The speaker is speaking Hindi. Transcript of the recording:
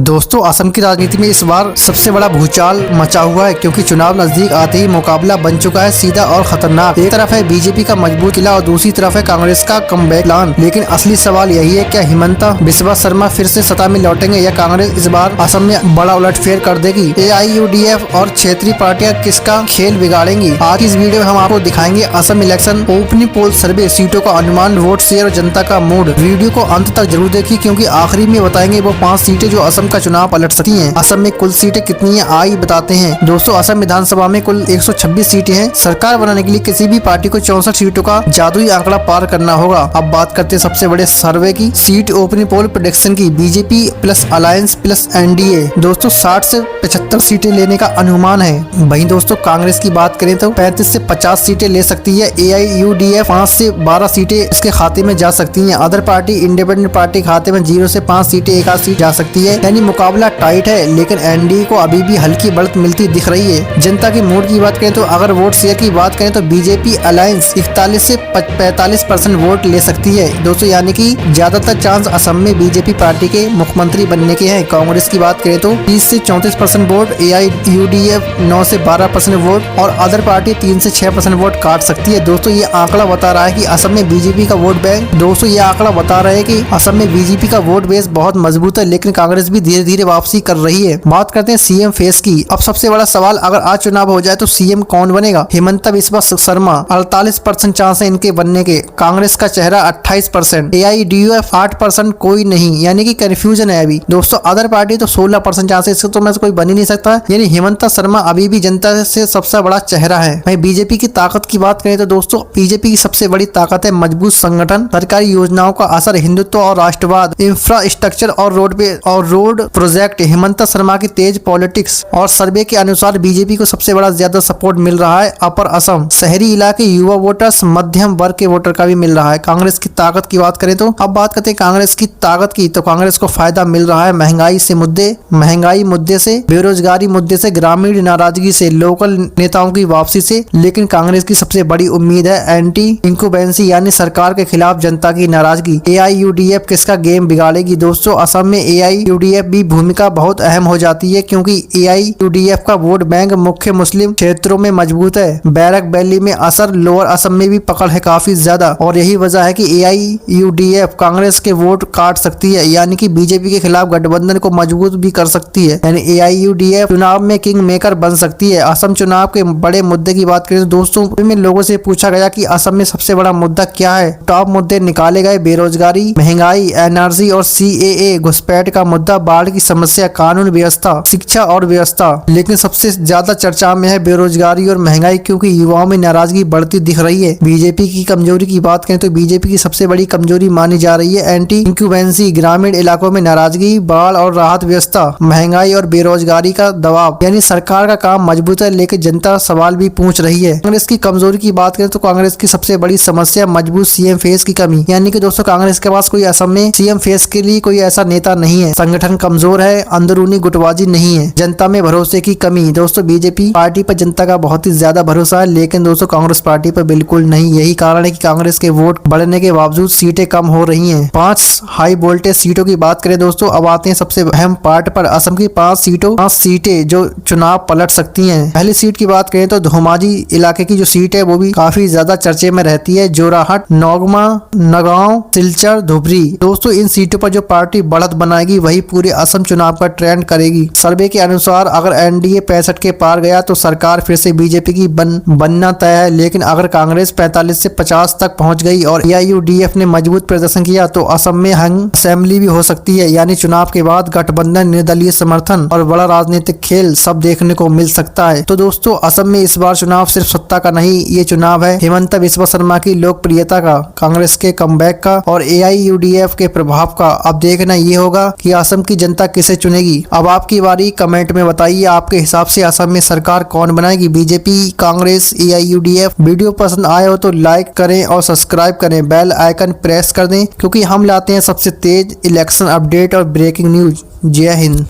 दोस्तों, असम की राजनीति में इस बार सबसे बड़ा भूचाल मचा हुआ है क्योंकि चुनाव नजदीक आते ही मुकाबला बन चुका है सीधा और खतरनाक। एक तरफ है बीजेपी का मजबूत किला और दूसरी तरफ है कांग्रेस का कमबैक प्लान। लेकिन असली सवाल यही है, क्या हिमंता बिस्वा शर्मा फिर से सत्ता में लौटेंगे या कांग्रेस इस बार असम में बड़ा उलटफेर कर देगी? AIUDF और क्षेत्रीय पार्टियां किसका खेल बिगाड़ेंगी? आज की इस वीडियो में हम आपको दिखाएंगे असम इलेक्शन ओपिनियन पोल सर्वे, सीटों का अनुमान, वोट शेयर और जनता का मूड। वीडियो को अंत तक जरूर देखिए क्योंकि आखिरी में बताएंगे वो 5 सीटें जो असम का चुनाव पलट सकती हैं। असम में कुल सीटें कितनी हैं आई बताते हैं। दोस्तों, असम विधानसभा में कुल 126 सीटें हैं। सरकार बनाने के लिए किसी भी पार्टी को 64 सीटों का जादुई आंकड़ा पार करना होगा। अब बात करते हैं सबसे बड़े सर्वे की, सीट ओपिनियन पोल प्रेडिक्शन की। BJP plus alliance plus NDA दोस्तों 60 से 75 सीटें लेने का अनुमान है। वहीं दोस्तों कांग्रेस की बात करें तो 35 से 50 सीटें ले सकती है। AIUDF 5 से 12 सीटें इसके खाते में जा सकती हैं। अदर पार्टी इंडिपेंडेंट पार्टी खाते में 0 से 5 सीटें, एक आध सीट जा सकती है। यानी मुकाबला टाइट है, लेकिन NDA को अभी भी हल्की बढ़त मिलती दिख रही है। जनता की मूड की बात करें तो अगर वोट शेयर की बात करें तो बीजेपी अलायंस 41 से 45% वोट ले सकती है दोस्तों, यानी कि ज्यादातर चांस असम में बीजेपी पार्टी के मुख्यमंत्री बनने के हैं। कांग्रेस की बात करें तो 30 से 34% वोट, AIUDF 9 से 12% वोट और अदर पार्टी 3 से 6% वोट काट सकती है। दोस्तों ये आंकड़ा बता रहा है कि असम में बीजेपी का वोट बैंक दोस्तों ये आंकड़ा बता रहा है कि असम में बीजेपी का वोट बेस बहुत मजबूत है, लेकिन कांग्रेस भी धीरे धीरे वापसी कर रही है। बात करते हैं सीएम फेस की। अब सबसे बड़ा सवाल, अगर आज चुनाव हो जाए तो सीएम कौन बनेगा? हिमंता बिस्वा शर्मा 48% चांस है इनके बनने के। कांग्रेस का चेहरा 28%, AIUDF 8%, कोई नहीं, यानी कि कंफ्यूजन है अभी। दोस्तों अदर पार्टी तो 16% चांस है, इसको तो मैं कोई बन ही नहीं सकता। यानी हिमंता शर्मा अभी भी जनता से सबसे बड़ा चेहरा है। वहीं बीजेपी की ताकत की बात करें तो दोस्तों बीजेपी की सबसे बड़ी ताकत है मजबूत संगठन, सरकारी योजनाओं का असर, हिंदुत्व और राष्ट्रवाद, इंफ्रास्ट्रक्चर और रोड प्रोजेक्ट। हिमंता शर्मा की तेज पॉलिटिक्स और सर्वे के अनुसार बीजेपी को सबसे बड़ा ज्यादा सपोर्ट मिल रहा है अपर असम, शहरी इलाके, युवा वोटर्स, मध्यम वर्ग के वोटर का भी मिल रहा है। कांग्रेस की ताकत की बात करें तो अब बात करते हैं कांग्रेस की ताकत की, तो कांग्रेस को फायदा मिल रहा है महंगाई मुद्दे से, बेरोजगारी मुद्दे से, ग्रामीण नाराजगी से, लोकल नेताओं की वापसी से। लेकिन कांग्रेस की सबसे बड़ी उम्मीद है एंटी इंकुबेंसी, यानी सरकार के खिलाफ जनता की नाराजगी। AIUDF किसका गेम बिगाड़ेगी? दोस्तों असम में AIUDF भी भूमिका बहुत अहम हो जाती है क्योंकि AIUDF का वोट बैंक मुख्य मुस्लिम क्षेत्रों में मजबूत है। बैरक वैली में असर, लोअर असम में भी पकड़ है काफी ज्यादा, और यही वजह है कि AIUDF कांग्रेस के वोट काट सकती है, यानी कि बीजेपी के खिलाफ गठबंधन को मजबूत भी कर सकती है। यानी AIUDF चुनाव में किंग मेकर बन सकती है। असम चुनाव के बड़े मुद्दे की बात करें तो दोस्तों में लोगों से पूछा गया कि असम में सबसे बड़ा मुद्दा क्या है। टॉप मुद्दे निकाले गए, बेरोजगारी, महंगाई, NRC और CAA, घुसपैठ का मुद्दा, बाढ़ की समस्या, कानून व्यवस्था, शिक्षा और व्यवस्था। लेकिन सबसे ज्यादा चर्चा में है बेरोजगारी और महंगाई क्योंकि युवाओं में नाराजगी बढ़ती दिख रही है। बीजेपी की कमजोरी की बात करें तो बीजेपी की सबसे बड़ी कमजोरी मानी जा रही है एंटी इंक्यूबेंसी, ग्रामीण इलाकों में नाराजगी, बाढ़ और राहत व्यवस्था, महंगाई और बेरोजगारी का दबाव। यानी सरकार का काम मजबूत है लेकिन जनता सवाल भी पूछ रही है। कांग्रेस की कमजोरी की बात करें तो कांग्रेस की सबसे बड़ी समस्या मजबूत सीएम फेस की कमी, यानी कि दोस्तों कांग्रेस के पास कोई असम में सीएम फेस के लिए कोई ऐसा नेता नहीं है। संगठन कमजोर है, अंदरूनी गुटबाजी नहीं है, जनता में भरोसे की कमी। दोस्तों बीजेपी पार्टी पर जनता का बहुत ही ज्यादा भरोसा है, लेकिन दोस्तों कांग्रेस पार्टी पर बिल्कुल नहीं। यही कारण है कि कांग्रेस के वोट बढ़ने के बावजूद सीटें कम हो रही हैं। 5 हाई वोल्टेज सीटों की बात करें दोस्तों, अब आते हैं सबसे अहम पार्ट पर। असम की 5 सीटें जो चुनाव पलट सकती हैं। पहली सीट की बात करें तो धोमाजी इलाके की जो सीट है वो भी काफी ज्यादा चर्चे में रहती है। जोराहट, नौगमा, नगांव, सिलचर, धुबरी। दोस्तों इन सीटों पर जो पार्टी बढ़त बनाएगी वही पूरे असम चुनाव का ट्रेंड करेगी। सर्वे के अनुसार अगर NDA 65 के पार गया तो सरकार फिर से बीजेपी की बनना तय है, लेकिन अगर कांग्रेस 45 से 50 तक पहुंच गई और AIUDF ने मजबूत प्रदर्शन किया तो असम में हंग असेंबली भी हो सकती है। यानी चुनाव के बाद गठबंधन, निर्दलीय समर्थन और बड़ा राजनीतिक खेल सब देखने को मिल सकता है। तो दोस्तों असम में इस बार चुनाव सिर्फ सत्ता का नहीं, ये चुनाव है हिमंता बिस्वा शर्मा की लोकप्रियता का, कांग्रेस के कमबैक का और AIUDF के प्रभाव का। अब देखना ये होगा कि असम की जनता किसे चुनेगी। अब आपकी बारी, कमेंट में बताइए आपके हिसाब से असम में सरकार कौन बनाएगी, बीजेपी, कांग्रेस, AIUDF। वीडियो पसंद आए हो तो लाइक करें और सब्सक्राइब करें, बेल आइकन प्रेस कर दें क्योंकि हम लाते हैं सबसे तेज इलेक्शन अपडेट और ब्रेकिंग न्यूज। जय हिंद।